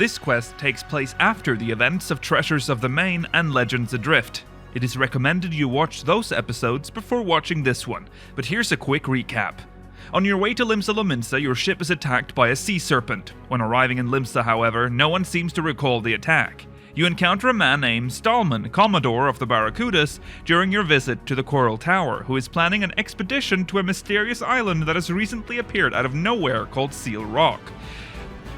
This quest takes place after the events of Treasures of the Main and Legends Adrift. It is recommended you watch those episodes before watching this one, but here's a quick recap. On your way to Limsa Lominsa, your ship is attacked by a sea serpent. When arriving in Limsa, however, no one seems to recall the attack. You encounter a man named Stallman, Commodore of the Barracudas, during your visit to the Coral Tower, who is planning an expedition to a mysterious island that has recently appeared out of nowhere called Seal Rock.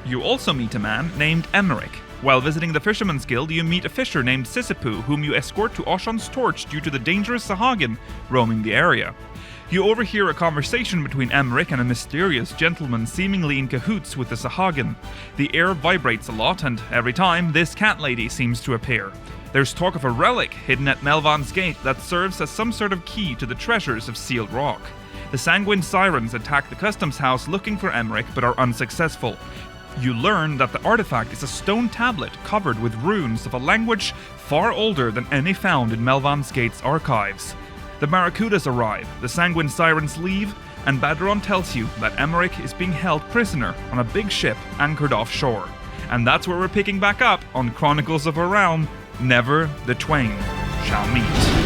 You also meet a man named Emerick. While visiting the Fisherman's Guild, you meet a fisher named Sisyphu, whom you escort to Oshan's Torch due to the dangerous Sahagin roaming the area. You overhear a conversation between Emerick and a mysterious gentleman seemingly in cahoots with the Sahagin. The air vibrates a lot, and every time, this cat lady seems to appear. There's talk of a relic hidden at Melvan's Gate that serves as some sort of key to the treasures of Sealed Rock. The Sanguine Sirens attack the customs house looking for Emerick but are unsuccessful. You learn that the artifact is a stone tablet covered with runes of a language far older than any found in Melvan's Gate's archives. The Barracudas arrive, the Sanguine Sirens leave, and Badron tells you that Emerick is being held prisoner on a big ship anchored offshore. And that's where we're picking back up on Chronicles of a Realm, Never the Twain Shall Meet.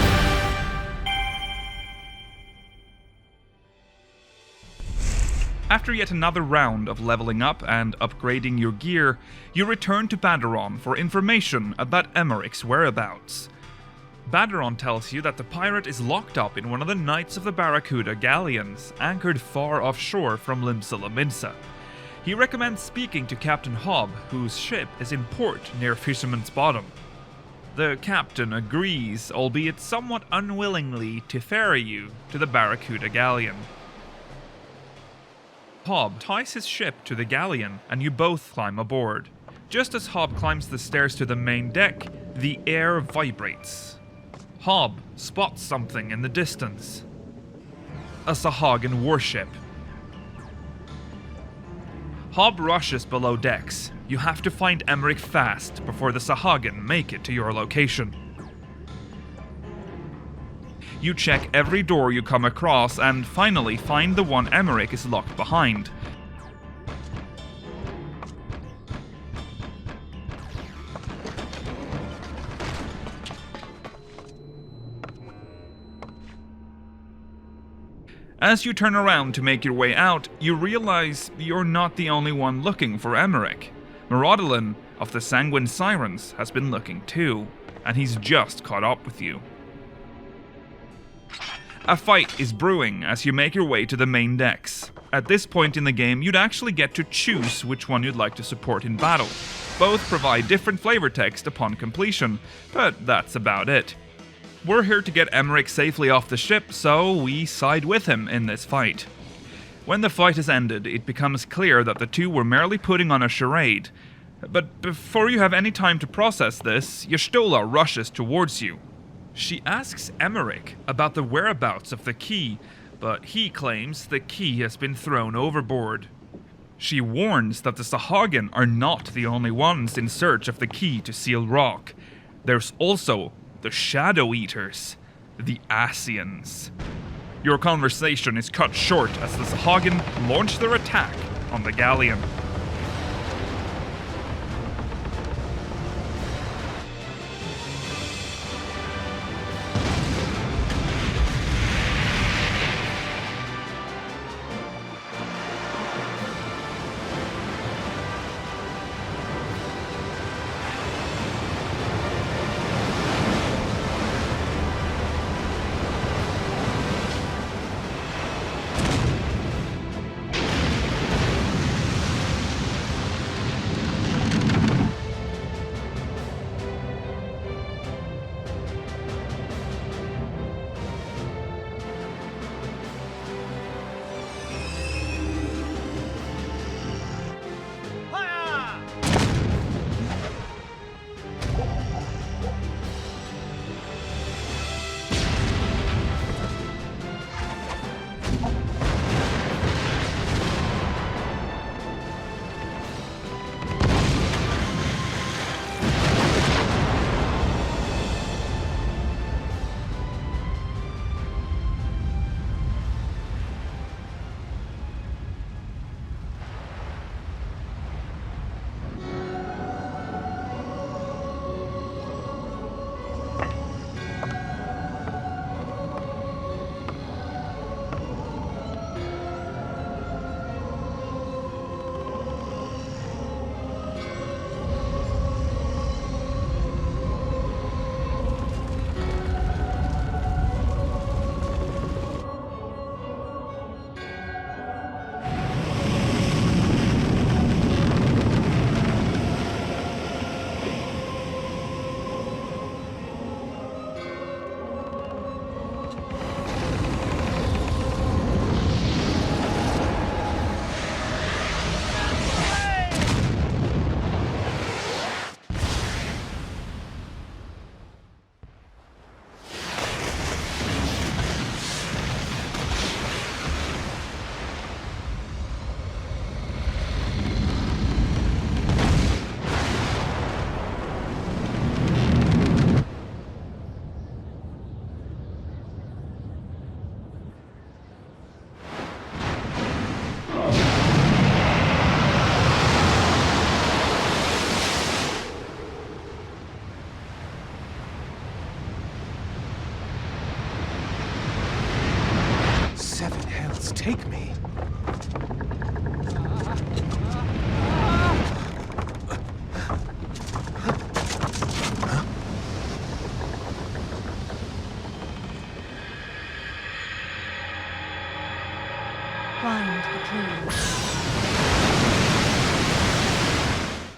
After yet another round of leveling up and upgrading your gear, you return to Badron for information about Emerick's whereabouts. Badron tells you that the pirate is locked up in one of the Knights of the Barracuda galleons, anchored far offshore from Limsa Lominsa. He recommends speaking to Captain Hobb, whose ship is in port near Fisherman's Bottom. The captain agrees, albeit somewhat unwillingly, to ferry you to the Barracuda galleon. Hobb ties his ship to the galleon, and you both climb aboard. Just as Hobb climbs the stairs to the main deck, the air vibrates. Hobb spots something in the distance. A Sahagin warship. Hobb rushes below decks. You have to find Emerick fast before the Sahagin make it to your location. You check every door you come across and finally find the one Emerick is locked behind. As you turn around to make your way out, you realize you're not the only one looking for Emerick. Maraudilin of the Sanguine Sirens has been looking too, and he's just caught up with you. A fight is brewing as you make your way to the main decks. At this point in the game, you'd actually get to choose which one you'd like to support in battle. Both provide different flavor text upon completion, but that's about it. We're here to get Emerick safely off the ship, so we side with him in this fight. When the fight has ended, it becomes clear that the two were merely putting on a charade. But before you have any time to process this, Y'shtola rushes towards you. She asks Emerick about the whereabouts of the key, but he claims the key has been thrown overboard. She warns that the Sahagin are not the only ones in search of the key to Seal Rock. There's also the Shadow Eaters, the Asians. Your conversation is cut short as the Sahagin launch their attack on the galleon.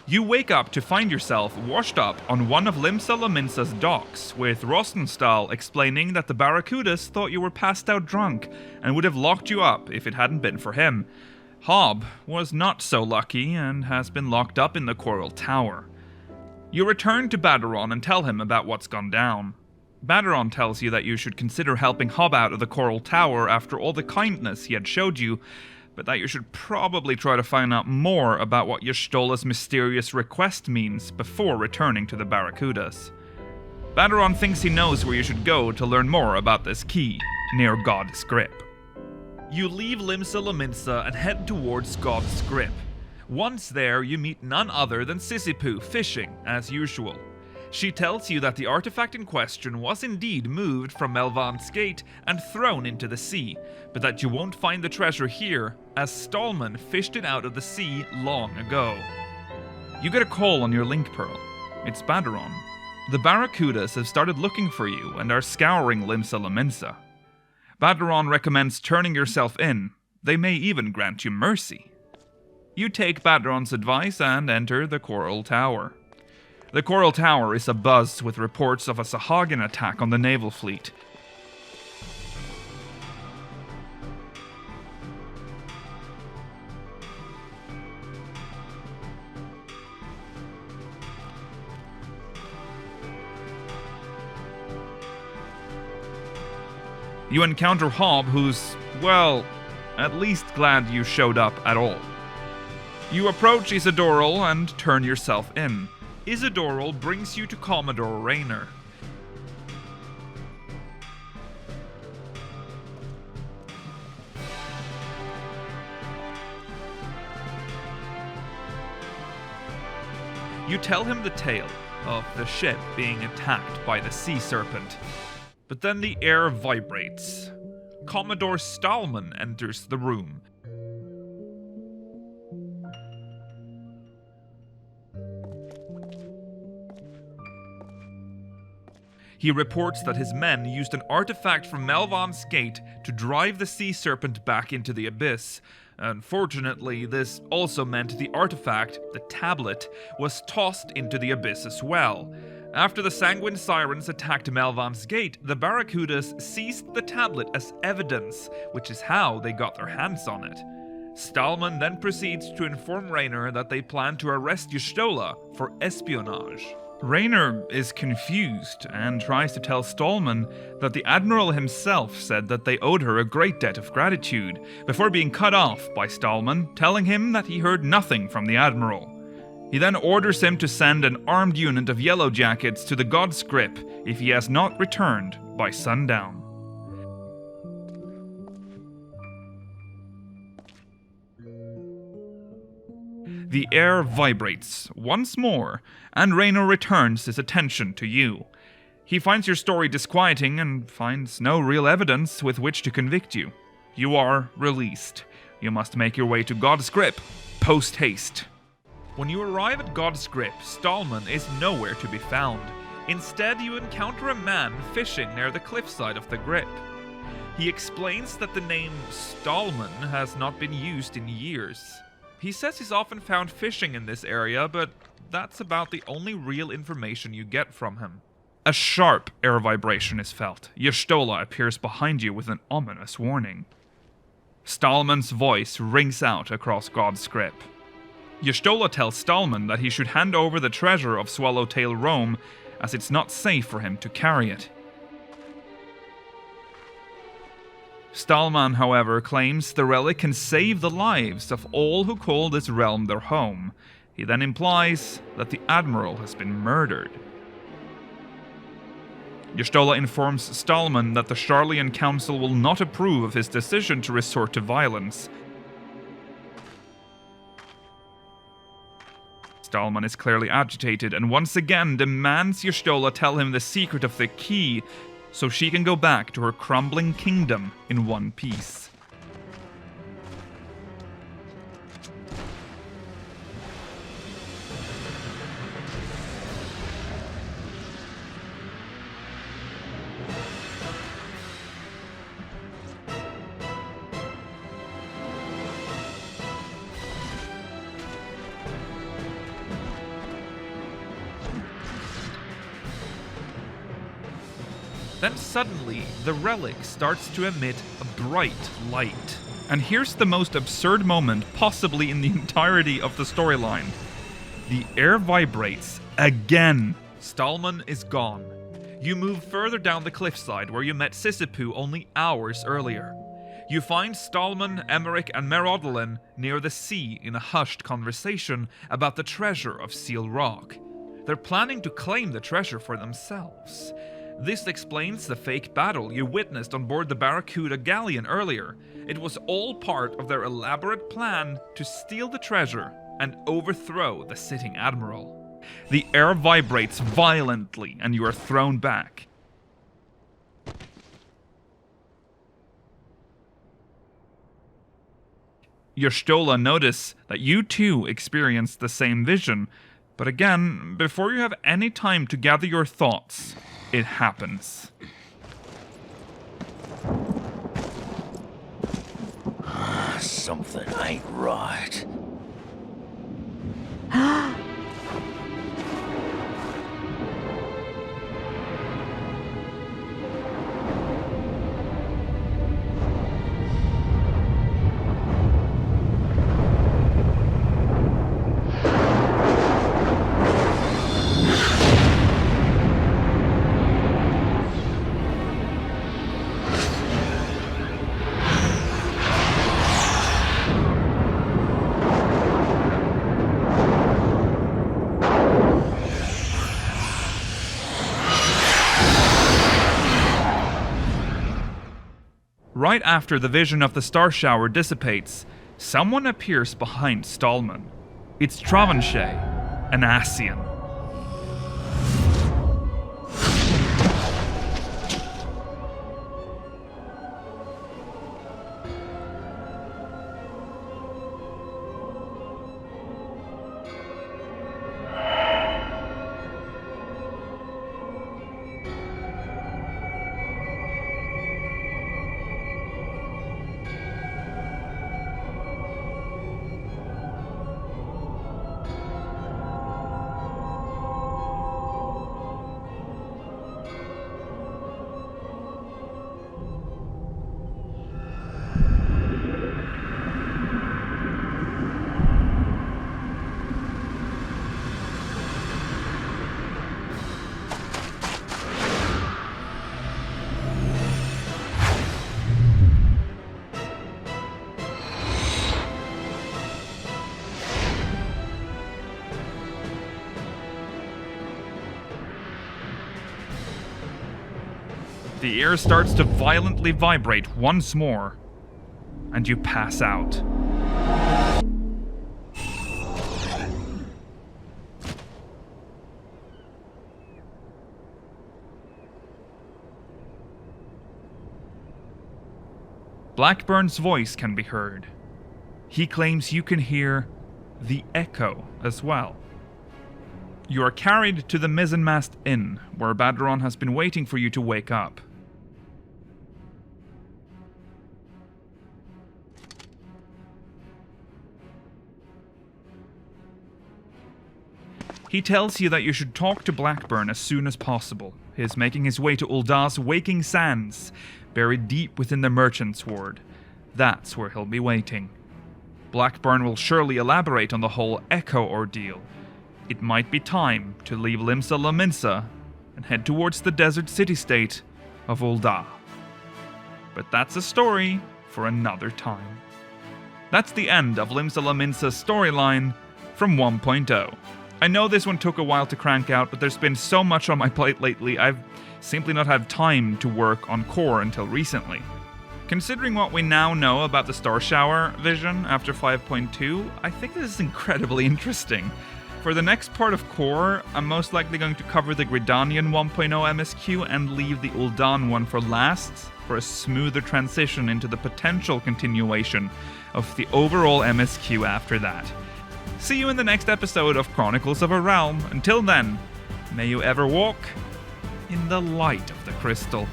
You wake up to find yourself washed up on one of Limsa Lominsa's docks, with Rosenstahl explaining that the Barracudas thought you were passed out drunk and would have locked you up if it hadn't been for him. Hob was not so lucky and has been locked up in the Coral Tower. You return to Baderon and tell him about what's gone down. Baderon tells you that you should consider helping Hob out of the Coral Tower after all the kindness he had showed you, but that you should probably try to find out more about what Y'shtola's mysterious request means before returning to the Barracudas. Baderon thinks he knows where you should go to learn more about this key, near God's Grip. You leave Limsa Lominsa and head towards God's Grip. Once there, you meet none other than Sisyphu fishing, as usual. She tells you that the artifact in question was indeed moved from Melvan's Gate and thrown into the sea, but that you won't find the treasure here, as Stallman fished it out of the sea long ago. You get a call on your link pearl. It's Baderon. The Barracudas have started looking for you and are scouring Limsa Lominsa. Baderon recommends turning yourself in. They may even grant you mercy. You take Baderon's advice and enter the Coral Tower. The Coral Tower is abuzz with reports of a Sahagin attack on the naval fleet. You encounter Hob, who's, well, at least glad you showed up at all. You approach Isidoril and turn yourself in. Isidoril brings you to Commodore Rayner. You tell him the tale of the ship being attacked by the sea serpent. But then the air vibrates. Commodore Stallman enters the room. He reports that his men used an artifact from Melvan's Gate to drive the sea serpent back into the abyss. Unfortunately, this also meant the artifact, the tablet, was tossed into the abyss as well. After the Sanguine Sirens attacked Melvan's Gate, the Barracudas seized the tablet as evidence, which is how they got their hands on it. Stallman then proceeds to inform Rayner that they plan to arrest Y'shtola for espionage. Rayner is confused and tries to tell Stallman that the Admiral himself said that they owed her a great debt of gratitude, before being cut off by Stallman, telling him that he heard nothing from the Admiral. He then orders him to send an armed unit of Yellow Jackets to the God's Grip if he has not returned by sundown. The air vibrates once more, and Rayner returns his attention to you. He finds your story disquieting and finds no real evidence with which to convict you. You are released. You must make your way to God's Grip, post-haste. When you arrive at God's Grip, Stallman is nowhere to be found. Instead, you encounter a man fishing near the cliffside of the Grip. He explains that the name Stallman has not been used in years. He says he's often found fishing in this area, but that's about the only real information you get from him. A sharp air vibration is felt. Y'shtola appears behind you with an ominous warning. Stallman's voice rings out across God's Grip. Y'shtola tells Stallman that he should hand over the treasure of Swallowtail Rome, as it's not safe for him to carry it. Stallman, however, claims the relic can save the lives of all who call this realm their home. He then implies that the Admiral has been murdered. Y'shtola informs Stallman that the Sharlayan Council will not approve of his decision to resort to violence. Stallman is clearly agitated and once again demands Y'shtola tell him the secret of the key so she can go back to her crumbling kingdom in one piece. Then suddenly, the relic starts to emit a bright light. And here's the most absurd moment possibly in the entirety of the storyline. The air vibrates again. Stallman is gone. You move further down the cliffside where you met Sisyphus only hours earlier. You find Stallman, Emerick, and Merodolin near the sea in a hushed conversation about the treasure of Seal Rock. They're planning to claim the treasure for themselves. This explains the fake battle you witnessed on board the Barracuda galleon earlier. It was all part of their elaborate plan to steal the treasure and overthrow the sitting admiral. The air vibrates violently and you are thrown back. Your Stola notice that you too experience the same vision, but again, before you have any time to gather your thoughts, it happens. Something ain't right. Right after the vision of the star shower dissipates, someone appears behind Stallman. It's Travanchet, an Asian. The air starts to violently vibrate once more, and you pass out. Blackburn's voice can be heard. He claims you can hear the echo as well. You are carried to the mizzenmast inn, where Badron has been waiting for you to wake up. He tells you that you should talk to Blackburn as soon as possible. He is making his way to Ulda's Waking Sands, buried deep within the Merchant's Ward. That's where he'll be waiting. Blackburn will surely elaborate on the whole Echo ordeal. It might be time to leave Limsa Lominsa and head towards the desert city-state of Ulda. But that's a story for another time. That's the end of Limsa Lominsa's storyline from 1.0. I know this one took a while to crank out, but there's been so much on my plate lately, I've simply not had time to work on CoaR until recently. Considering what we now know about the Star Shower vision after 5.2, I think this is incredibly interesting. For the next part of CoaR, I'm most likely going to cover the Gridanian 1.0 MSQ and leave the Uldan one for last, for a smoother transition into the potential continuation of the overall MSQ after that. See you in the next episode of Chronicles of a Realm. Until then, may you ever walk in the light of the crystal.